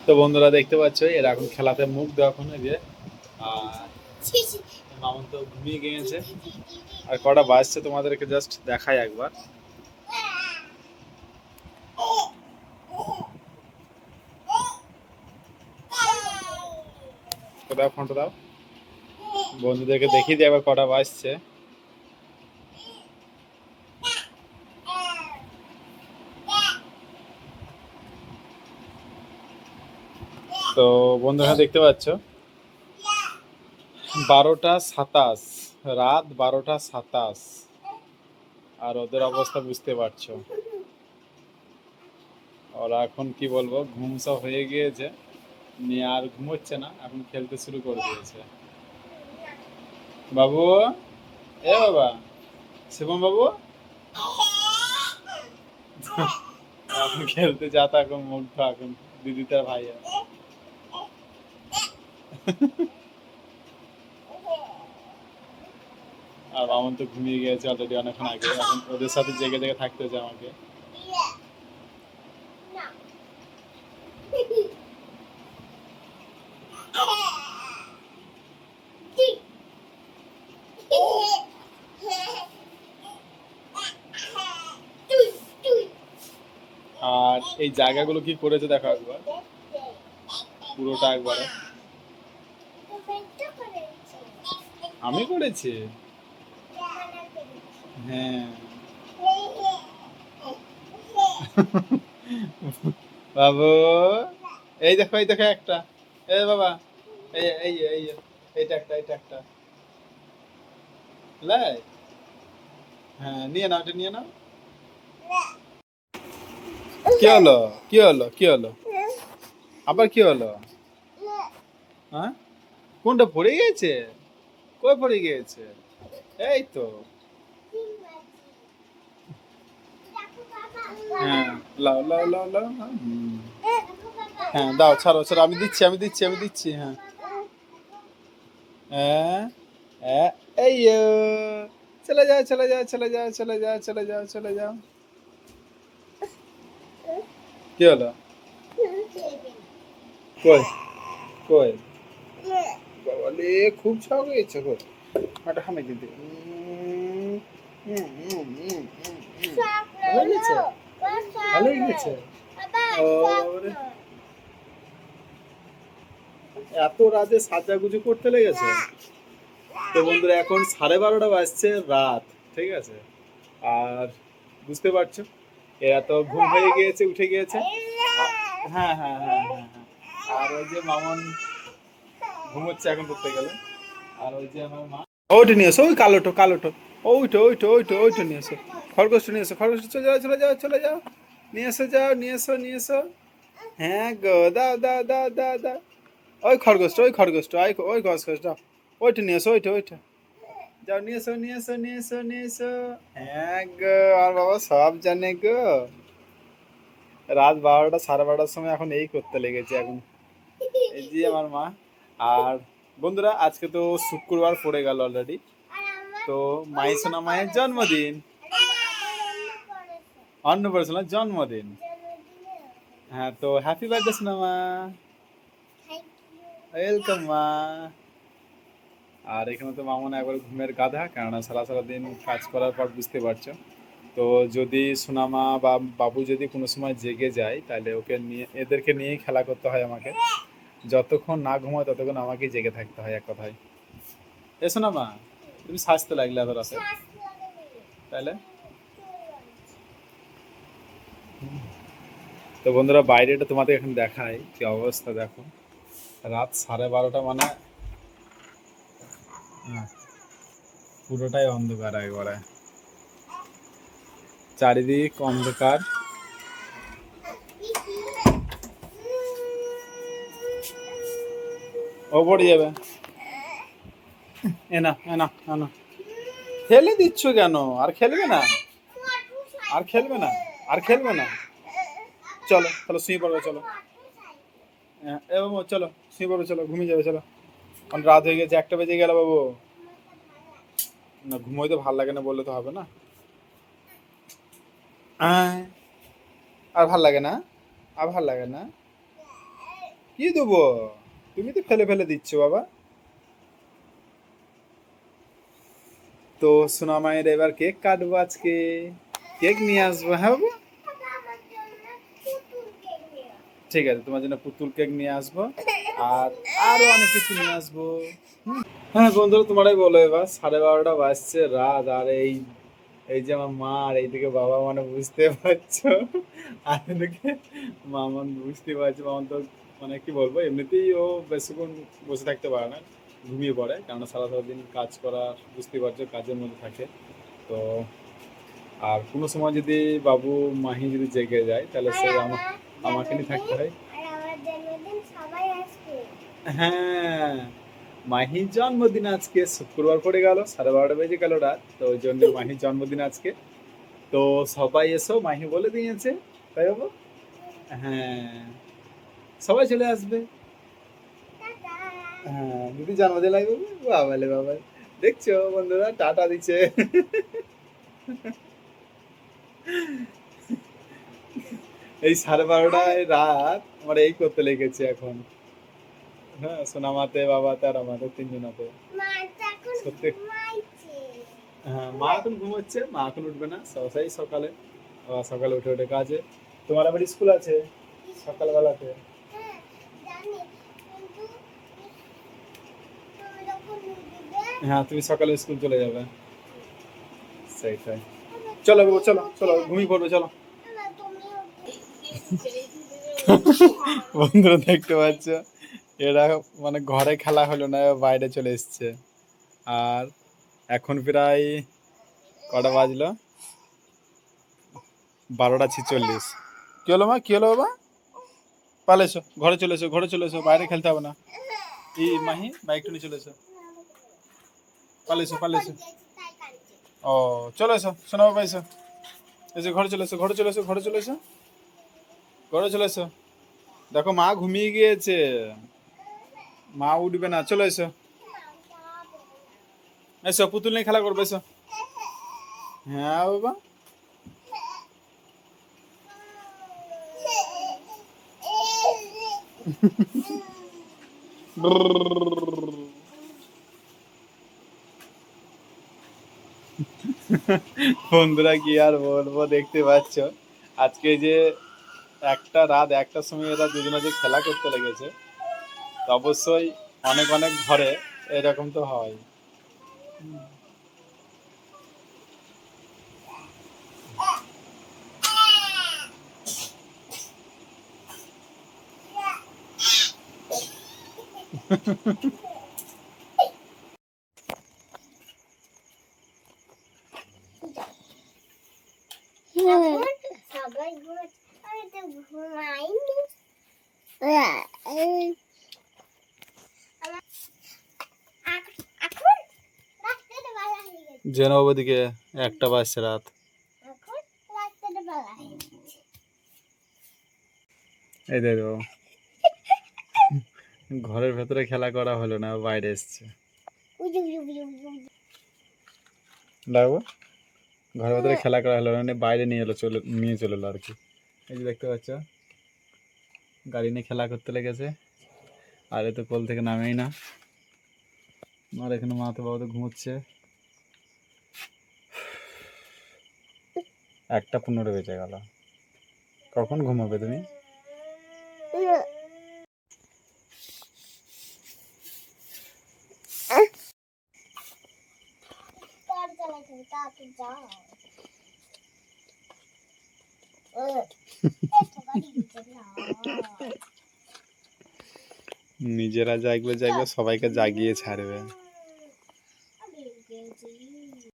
তো বন্ধুরা দেখতে পাচ্ছ এরা এখন খেলাতে মুগ্ধ এখন এই যে আর মামুন তো ঘুমিয়ে গিয়েছে। আর কটা বাজছে তোমাদেরকে জাস্ট দেখাই একবার। দাও ফোনটা দাও, বন্ধুদেরকে দেখিয়ে দিই একবার কটা বাজছে। তো বন্ধুরা দেখতে পাচ্ছ 12টা 27, রাত 12টা 27। আর ওদের অবস্থা বুঝতে পারছো, ওরা এখন কি বলবো ঘুম সব হয়ে গিয়েছে নিয়ে আর ঘুমোচ্ছে না, এখন খেলতে শুরু করে দিয়েছে। বাবু, এ বাবা, শিবম বাবু এখন খেলতে যাতা এখন মুগ্ধ এখন দিদি তার ভাইয়া। আর মামন তো ঘুমিয়ে গিয়েছে অলরেডি অনেকক্ষণ আগে, এখন ওদের সাথে জেগে জেগে থাকতে হচ্ছে আমাকে। আর এই জায়গাগুলো কি করেছে দেখো একবার, পুরোটা একবারে আমি করেছি। হ্যাঁ বাবু, এই দেখো এই দেখো একটা, এই বাবা, এই এই এই এইটা একটা, এইটা একটা লাই। হ্যাঁ নিয়ে নাও, এটা নিয়ে নাও। কি হলো, কি হলো, কি হলো, আবার কি হলো? হ্যাঁ কোনটা পড়ে গিয়েছে? কই পড়ে গিয়েছে? এই তো। হ্যাঁ লাও লাও লাও লাও, হ্যাঁ দাও, ছাড়ো ছাড়ো, আমি দিচ্ছি আমি দিচ্ছি আমি দিচ্ছি। হ্যাঁ হ্যাঁ হ্যাঁ, এই চলে যাও চলে যাও চলে যাও চলে যাও চলে যাও চলে যাও। কি হলো? কই কই বাবালে, খুব ছাও গেছে কই, একটা হামে দিতে ভালো গেছে, ভালো গেছে। ওরে, এত রাতে সাজাগুজু করতে লেগেছে। তো বন্ধুরা এখন 12:30 বাজছে রাত, ঠিক আছে। আর বুঝতে পারছো এরা তো ঘুম হয়ে গিয়েছে, উঠে গিয়েছে। হ্যাঁ হ্যাঁ হ্যাঁ হ্যাঁ হ্যাঁ। আর ওই যে মামন ঘুমোচ্ছে এখন করতে গেলে। আর ওই যে আমার মা, ওইটা নিয়ে এসো, ওই কালোটো কালোটো, ওইটো ওইটো ওইটো ওইটো নিয়ে এসো, খরগোশটা নিয়ে এসো, খরগোশ চলে যাও চলে যাও চলে যাও, নিয়ে এসো যাও নিয়ে এসো নিয়ে এসো। হ্যাঁ গো, দাও দাও দাও দাও দাও, ওই খরগোশটা ওই খরগোশটা ওই ওই খরগোশটা, ওইটা নিয়ে এসো, ওইটা ওইটা যাও, নিয়ে এসো নিয়ে এসো নিয়ে এসো নিয়ে এসো। হ্যাঁ গো, আর বাবা সব জানে গো। রাত 12টা 12:30 সময় এখন এই করতে লেগেছে এখন, এই যে আমার মা। আর বন্ধুরা আজকে তো শুক্রবার পড়ে গেল অলরেডি, তো মাই সোনা মায়ের জন্মদিন, অন্নপ্রাশনের জন্মদিন। হ্যাঁ তো হ্যাপি বার্থডে সোনা মা, ওয়েলকাম মা। আর এখানে তো মামন একবার ঘুমের গাধা, কেননা সারা সারা দিন কাজ করার পর বুঝতে পারছো। তো যদি সোনামা বা বাবু যদি কোনো সময় জেগে যায় তাহলে ওকে নিয়ে, এদেরকে নিয়েই খেলা করতে হয় আমাকে। যতক্ষণ না ঘুমায় ততক্ষণ আমাকেই জেগে থাকতে হয় এক কথায়। এ সোনামা, তুমি সাজতে লাগলে এত রাতে তাহলে। তো বন্ধুরা বাইরেটা তোমাদের এখন দেখাই কি অবস্থা দেখো, রাত 12:30 মানে পুরোটাই অন্ধকার একবারে, চারিদিক অন্ধকার। ও পড়ে যাবে, এনা এনা এনা, ফেলে দিচ্ছ কেন? আর খেলবে না, আর খেলবে না, আর খেলবে না। চলো তাহলে শুয়ে পড়বে, চলো। হ্যাঁ এ বাবু চলো শুয়ে পড়বে, চলো ঘুমিয়ে যাবে চলো, কারণ রাত হয়ে গেছে, 1টা বেজে গেল বাবু। না ঘুমোইতে ভালো লাগে না বললে তো হবে না। আয়, আর ভাল লাগে না, আর ভাল লাগে না। কি দেবো? তুমি তো ফেলে ফেলে দিচ্ছ বাবা। তো সোনা মায়ের এবার কেক কাটবো আজকে। কেক নিয়ে আসবো, হ্যাঁ বাবা। ঠিক আছে, তোমার জন্য পুতুল কেক নিয়ে আসবো, আর আরো অনেক কিছু নিয়ে আসবো। হ্যাঁ বন্ধুরা, তোমারাই বলো এবার। 12:30 বাজছে রাত, আর এই এই যে আমার মা আর এইদিকে বাবা, মানে বুঝতে পারছো। আর এদিকে মামন, বুঝতে পারছো মামন তো, মানে কি বলবো, এমনিতেই ও বেশিক্ষণ বসে থাকতে পারে না, ঘুমিয়ে পড়ে, কারণ সারা সারা দিন কাজ করা, বুঝতে পারছো, কাজের মধ্যে থাকে। তো আর কোনো সময় যদি বাবু মাহি যদি জেগে যায়, তাহলে সে আমাকে নিয়ে থাকতে হয়। হ্যাঁ, মাহির জন্মদিন আজকে, শুক্রবার পড়ে গেল, 12:30 বেজে গেল রাত, তো ওই জন্য মাহির জন্মদিন আজকে। তো সবাই এসো, মাহি বলে দিয়েছে, তাই বাবু। হ্যাঁ, সবাই চলে আসবে। হ্যাঁ, দিদি জন্মদিন লাগবে, বাবালে বাবা। দেখছো বন্ধুরা, টাটা দিচ্ছে। এই 12:30 রাত আমার এই করতে লেগেছে এখন। হ্যাঁ, সোনামাতে, বাবাতে আর আমাদের তিনজনাতে। সত্যি। হ্যাঁ, মা এখন ঘুমোচ্ছে, মা এখন উঠবে না, সেই সকালে, আবার সকালে উঠে উঠে কাজে। তোমার আবার স্কুল আছে সকালবেলাতে। হ্যাঁ, তুমি সকালে স্কুল চলে যাবে, সেইটাই। চলো বাবু, চলো চলো, ঘুমিয়ে পড়বে, চলো। বন্ধুরা দেখতে পাচ্ছ, এরা মানে ঘরে খেলা হলো না, বাইরে চলে এসছে। আর এখন প্রায় কটা বাজলো, 12:46। কি হলো মা, কি হলো বাবা? পালে এসো, ঘরে চলে এসো, ঘরে চলে এসো, বাইরে খেলতে হবে না। এই মাহি, বাইকটা নিয়ে চলে এসো, পালে এসো, পালে এসো। ও, চলে এসো, শোনো বাবা, এসো, এসো, ঘরে চলে এসো, ঘরে চলে এসো, ঘরে চলে এসো, ঘরে চলে এসো। দেখো মা ঘুমিয়ে গিয়েছে, মা উঠবে না, চলে এসো। এসো, পুতুল নিয়ে খেলা করবে, এসো। হ্যাঁ বাবা। বন্ধুরা কি আর বলবো, দেখতে পাচ্ছ আজকে যে একটা রাত, একটার সময় এরা দুজনে যে খেলা করতে লেগেছে, তো অবশ্যই অনেক অনেক ঘরে এরকম তো হয়। সবাই আমি তো ঘুমাইনি। এখন রাত্রের বেলা হয়ে গেছে। যেন ওদিকে 1টা বাজছে রাত। এখন রাত্রের বেলা হয়ে গেছে। এই দেখো, ঘরের ভেতরে খেলা করা হলো না, বাইরে এসছে। দেখো, ঘরের ভেতরে খেলা করা হলো না, বাইরে নিয়ে চলে এলো আর কি। এই যে দেখতে পাচ্ছ, গাড়ি নিয়ে খেলা করতে লেগেছে, আর এ তো কোল থেকে নামেই না। আর এখানে মা তো বাবা তো ঘুমোচ্ছে। 1:15 বেজে গেল, কখন ঘুমাবে তুমি? নিজেরা জাগবে জাগবে, সবাইকে জাগিয়ে ছাড়বে।